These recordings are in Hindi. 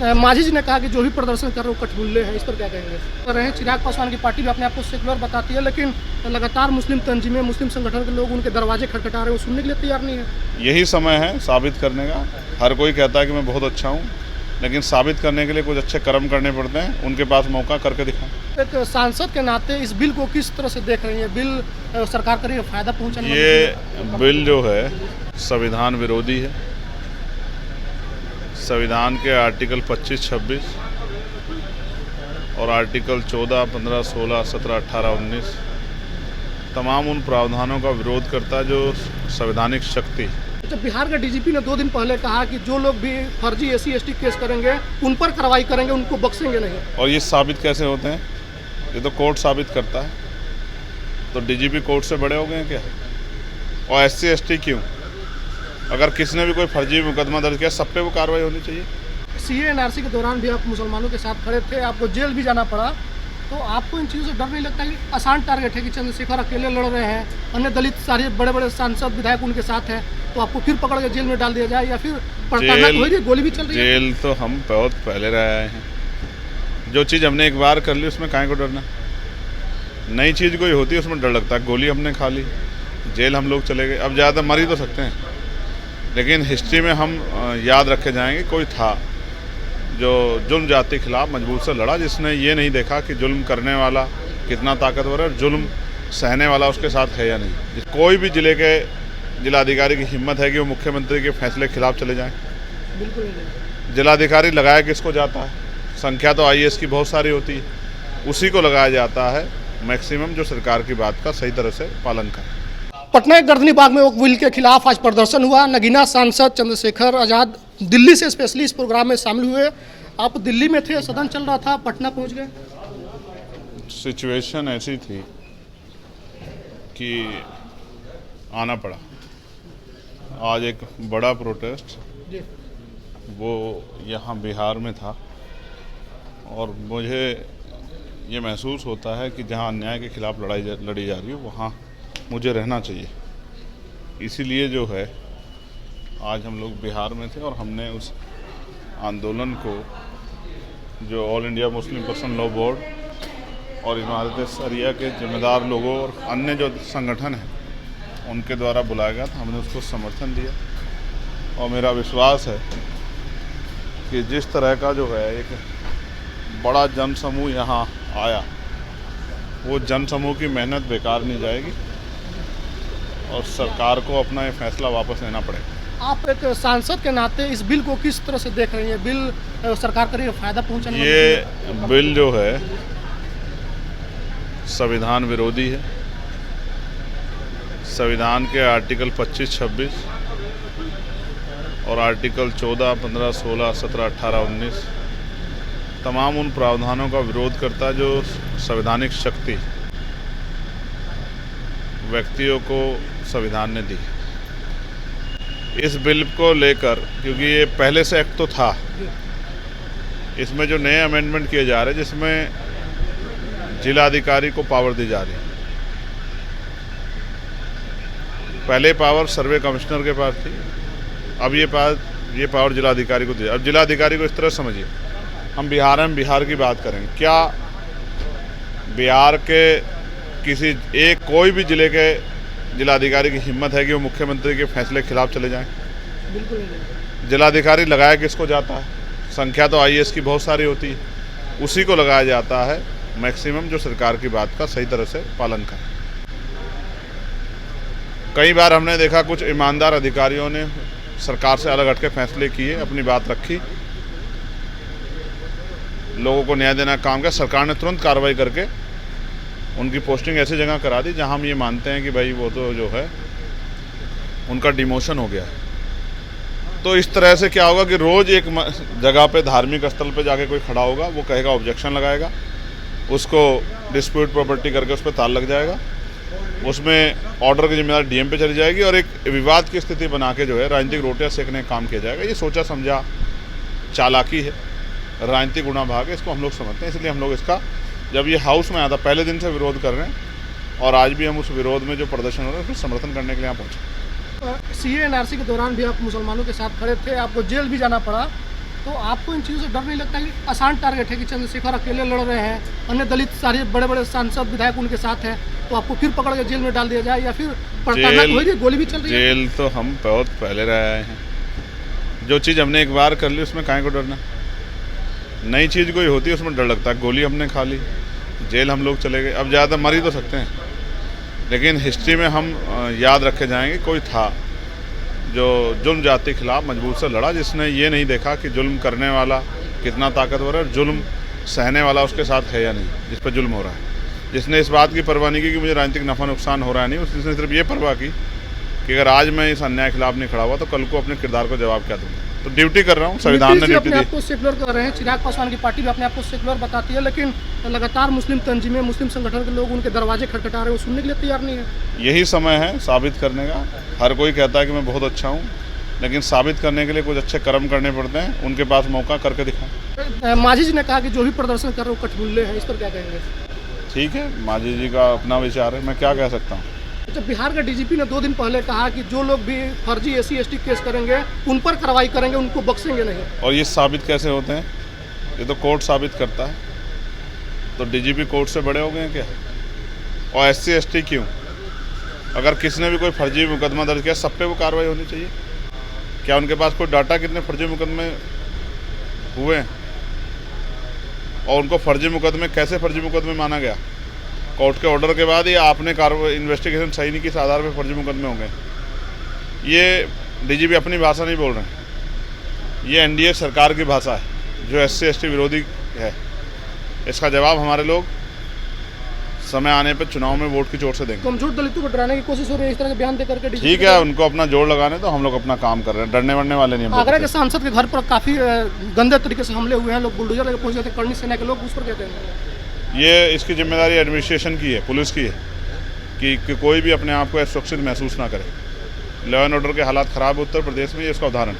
मांझी जी ने कहा कि जो भी प्रदर्शन कर रहे हो कठबुल्ले हैं, इस पर क्या कहेंगे? कर रहे हैं चिराग पासवान की पार्टी भी अपने आप को सेकुलर बताती है, लेकिन लगातार मुस्लिम तंजीमें, मुस्लिम संगठन के लोग उनके दरवाजे खटखटा रहे हैं, वो सुनने के लिए तैयार नहीं है। यही समय है साबित करने का। हर कोई कहता है कि मैं बहुत अच्छा हूँ, लेकिन साबित करने के लिए कुछ अच्छे कर्म करने पड़ते हैं। उनके पास मौका करके दिखाएं। एक सांसद के नाते इस बिल को किस तरह से देख रही है? बिल सरकार को ये फायदा पहुंचाने वाला ये बिल जो है संविधान विरोधी है। संविधान के आर्टिकल 25, 26 और आर्टिकल 14, 15, 16, 17, 18, 19 तमाम उन प्रावधानों का विरोध करता है जो संवैधानिक शक्ति। जब बिहार के डीजीपी ने 2 दिन पहले कहा कि जो लोग भी फर्जी SC/ST केस करेंगे उन पर कार्रवाई करेंगे, उनको बख्शेंगे नहीं। और ये साबित कैसे होते हैं? ये तो कोर्ट साबित करता है। तो डीजीपी कोर्ट से बड़े हो गए हैं क्या? और SC/ST क्यों? अगर किसी ने भी कोई फर्जी मुकदमा दर्ज किया, सब पे वो कार्रवाई होनी चाहिए। CA NRC के दौरान भी आप मुसलमानों के साथ खड़े थे, आपको जेल भी जाना पड़ा, तो आपको इन चीज़ों से डर नहीं लगता कि आसान टारगेट है कि चंद्रशेखर अकेले लड़ रहे हैं, अन्य दलित सारे बड़े बड़े सांसद विधायक उनके साथ हैं, तो आपको फिर पकड़ के जेल में डाल दिया जाए या फिर पड़ताल होगी, गोली भी चल रही है? जेल तो हम बहुत पहले रह आए हैं। जो चीज़ हमने एक बार कर ली उसमें काहे को डरना? नई चीज़ कोई होती है उसमें डर लगता है। गोली हमने खा ली, जेल हम लोग चले गए, अब ज़्यादा मर ही तो सकते हैं। लेकिन हिस्ट्री में हम याद रखे जाएंगे, कोई था जो जुल्म जाति के खिलाफ मजबूत से लड़ा, जिसने ये नहीं देखा कि जुल्म करने वाला कितना ताकतवर है और जुल्म सहने वाला उसके साथ है या नहीं। कोई भी जिले के जिलाधिकारी की हिम्मत है कि वो मुख्यमंत्री के फैसले के खिलाफ चले जाएं? बिल्कुल नहीं। जिलाधिकारी लगाया किसको जाता है? संख्या तो IAS की बहुत सारी होती है, उसी को लगाया जाता है मैक्सिमम, जो सरकार की बात का सही तरह से पालन करे। पटना के गर्दनी बाग में ओक बिल के खिलाफ आज प्रदर्शन हुआ। नगीना सांसद चंद्रशेखर आज़ाद दिल्ली से स्पेशली इस प्रोग्राम में शामिल हुए। आप दिल्ली में थे, सदन चल रहा था, पटना पहुंच गए। सिचुएशन ऐसी थी कि आना पड़ा। आज एक बड़ा प्रोटेस्ट वो यहाँ बिहार में था और मुझे ये महसूस होता है कि जहाँ अन्याय के खिलाफ लड़ी जा रही है वहाँ मुझे रहना चाहिए। इसीलिए जो है आज हम लोग बिहार में थे और हमने उस आंदोलन को जो all India Muslim person law board और इमारत शरिया के जिम्मेदार लोगों और अन्य जो संगठन हैं उनके द्वारा बुलाया गया था, हमने उसको समर्थन दिया। और मेरा विश्वास है कि जिस तरह का जो है एक बड़ा जनसमूह यहाँ आया, वो जनसमूह की मेहनत बेकार नहीं जाएगी और सरकार को अपना ये फैसला वापस लेना पड़ेगा। आप एक सांसद के नाते इस बिल को किस तरह से देख रही हैं? बिल सरकार को ये फायदा पहुंचाने वाला ये बिल जो है संविधान विरोधी है। संविधान के आर्टिकल 25, 26 और आर्टिकल 14, 15, 16, 17, 18, 19 तमाम उन प्रावधानों का विरोध करता है जो संवैधानिक शक्ति व्यक्तियों को संविधान ने दी। इस बिल को लेकर, क्योंकि ये पहले से एक्ट तो था, इसमें जो नए अमेंडमेंट किए जा रहे हैं जिसमें जिलाधिकारी को पावर दी जा रही है। पहले पावर सर्वे कमिश्नर के पास थी, अब ये पावर जिलाधिकारी को दी। अब जिलाधिकारी को इस तरह समझिए, हम बिहार में बिहार की बात करेंगे, क्या बिहार के किसी एक कोई भी जिले के जिलाधिकारी की हिम्मत है कि वो मुख्यमंत्री के फैसले के खिलाफ चले जाएं? बिल्कुल नहीं। जिलाधिकारी लगाया किसको जाता है? संख्या तो IAS की बहुत सारी होती है, उसी को लगाया जाता है मैक्सिमम, जो सरकार की बात का सही तरह से पालन करे। कई बार हमने देखा कुछ ईमानदार अधिकारियों ने सरकार से अलग हट के फैसले किए, अपनी बात रखी, लोगों को न्याय देना काम किया। सरकार ने तुरंत कार्रवाई करके उनकी पोस्टिंग ऐसी जगह करा दी जहां हम ये मानते हैं कि भाई वो तो जो है उनका डिमोशन हो गया है। तो इस तरह से क्या होगा कि रोज़ एक जगह पे धार्मिक स्थल पे जाके कोई खड़ा होगा, वो कहेगा, ऑब्जेक्शन लगाएगा, उसको डिस्प्यूट प्रॉपर्टी करके उस पर ताला लग जाएगा, उसमें ऑर्डर की जिम्मेदारी DM पे चली जाएगी और एक विवाद की स्थिति बना के जो है राजनीतिक रोटियां सेकने काम किया जाएगा। ये सोचा समझा चालाकी है, राजनीतिक गुणा भाग है, इसको हम लोग समझते हैं। इसलिए हम लोग इसका, जब ये हाउस में आता, पहले दिन से विरोध कर रहे हैं और आज भी हम उस विरोध में जो प्रदर्शन हो रहा है उसमें समर्थन करने के लिए यहाँ पहुँचे। CA NRC के दौरान भी आप मुसलमानों के साथ खड़े थे, आपको जेल भी जाना पड़ा, तो आपको इन चीज़ों से डर नहीं लगता कि आसान टारगेट है कि चंद्रशेखर अकेले लड़ रहे हैं, अन्य दलित सारे बड़े बड़े सांसद विधायक उनके साथ हैं, तो आपको फिर पकड़ के जेल में डाल दिया जाए या फिर पड़ताल हो रही है, गोली भी चल रही है? जेल तो हम बहुत पहले रह आए हैं। जो चीज़ हमने एक बार कर ली उसमें काहे को डरना। नई चीज़ कोई होती है उसमें डर लगता है। गोली हमने खा ली, जेल हम लोग चले गए, अब ज़्यादा मर ही तो सकते हैं, लेकिन हिस्ट्री में हम याद रखे जाएंगे कोई था जो जुल्म जाति के खिलाफ मजबूत से लड़ा, जिसने ये नहीं देखा कि जुल्म करने वाला कितना ताकतवर है और जुल्म सहने वाला उसके साथ है या नहीं, जिस पर जुल्म हो रहा है। जिसने इस बात की परवाह नहीं की कि मुझे राजनीतिक नफ़ा नुकसान हो रहा है नहीं, उसने सिर्फ ये परवाह की कि अगर आज मैं इस अन्याय के खिलाफ नहीं खड़ा हुआ तो कल को अपने किरदार को जवाब क्या दूंगा। तो ड्यूटी कर रहा हूँ, संविधान ने ड्यूटी अपने दी। आप को सेकुलर कर रहे हैं, चिराग पासवान की पार्टी भी अपने आप को सेकुलर बताती है, लेकिन लगातार मुस्लिम तंजीमें, मुस्लिम संगठन के लोग उनके दरवाजे खटखटा रहे हैं, वो सुनने के लिए तैयार नहीं है। यही समय है साबित करने का। हर कोई कहता है कि मैं बहुत अच्छा हूँ, लेकिन साबित करने के लिए कुछ अच्छे कर्म करने पड़ते हैं। उनके पास मौका करके दिखाएं। मांझी जी ने कहा कि जो भी प्रदर्शन कर रहे हो कठपुतले हैं, इस पर क्या कहेंगे? ठीक है, मांझी जी का अपना विचार है, मैं क्या कह सकता हूँ। जब बिहार के डीजीपी ने 2 दिन पहले कहा कि जो लोग भी फर्जी SC/ST केस करेंगे उन पर कार्रवाई करेंगे, उनको बख्शेंगे नहीं। और ये साबित कैसे होते हैं? ये तो कोर्ट साबित करता है। तो डीजीपी कोर्ट से बड़े हो गए हैं क्या? और SC/ST क्यों? अगर किसी ने भी कोई फर्जी मुकदमा दर्ज किया, सब पे वो कार्रवाई होनी चाहिए। क्या उनके पास कोई डाटा कितने फर्जी मुकदमे हुए हैं और उनको फर्जी मुकदमे कैसे फर्जी मुकदमे माना गया? कोर्ट के ऑर्डर के बाद ही आपने कार्रवाई इन्वेस्टिगेशन सही नहीं की, इस आधार पर फर्जी मुकदमे होंगे। ये डीजीपी अपनी भाषा नहीं बोल रहे हैं, ये NDA सरकार की भाषा है जो SC/ST विरोधी है। इसका जवाब हमारे लोग समय आने पर चुनाव में वोट की चोट से देंगे। कमजोर दलितों को डराने की कोशिश हो रही है, इस तरह के बयान दे करके। ठीक है, उनको अपना जोड़ लगाने तो हम लोग अपना काम कर रहे हैं, डरने वरने वाले नहीं हम लोग। आगरा के सांसद के घर पर काफ़ी गंदे तरीके से हमले हुए हैं, लोग बुलडोजर लेकर पहुंच जाते हैं, करनी सेना के लोग, उस पर क्या कहेंगे? ये इसकी जिम्मेदारी एडमिनिस्ट्रेशन की है, पुलिस की है कि कोई भी अपने आप को असुरक्षित महसूस ना करे। लॉ एंड ऑर्डर के हालात ख़राब है उत्तर प्रदेश में, ये इसका उदाहरण।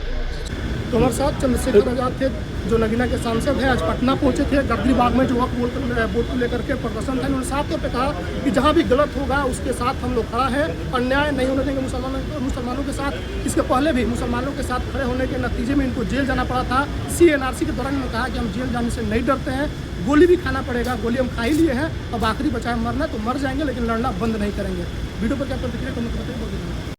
तो हमारे साथ चंद्रशेखर आजाद थे, जो नगीना के सांसद हैं, आज पटना पहुंचे थे। गर्दरी बाग में जो वक्त बोर्ड को लेकर के प्रदर्शन था, उन्होंने साफ तौर पे कहा कि जहां भी गलत होगा उसके साथ हम लोग खड़ा है, अन्याय नहीं होने देंगे मुसलमानों के साथ। इसके पहले भी मुसलमानों के साथ खड़े होने के नतीजे में इनको जेल जाना पड़ा था। CNRC के दौरान उन्होंने कहा कि हम जेल जाने से नहीं डरते हैं, गोली भी खाना पड़ेगा, गोली हम खा ही लिए हैं, अब आखिरी बचाए मरना तो मर जाएंगे, लेकिन लड़ना बंद नहीं करेंगे। वीडियो पर क्या प्रतिक्रिया कमेंट करते हैं?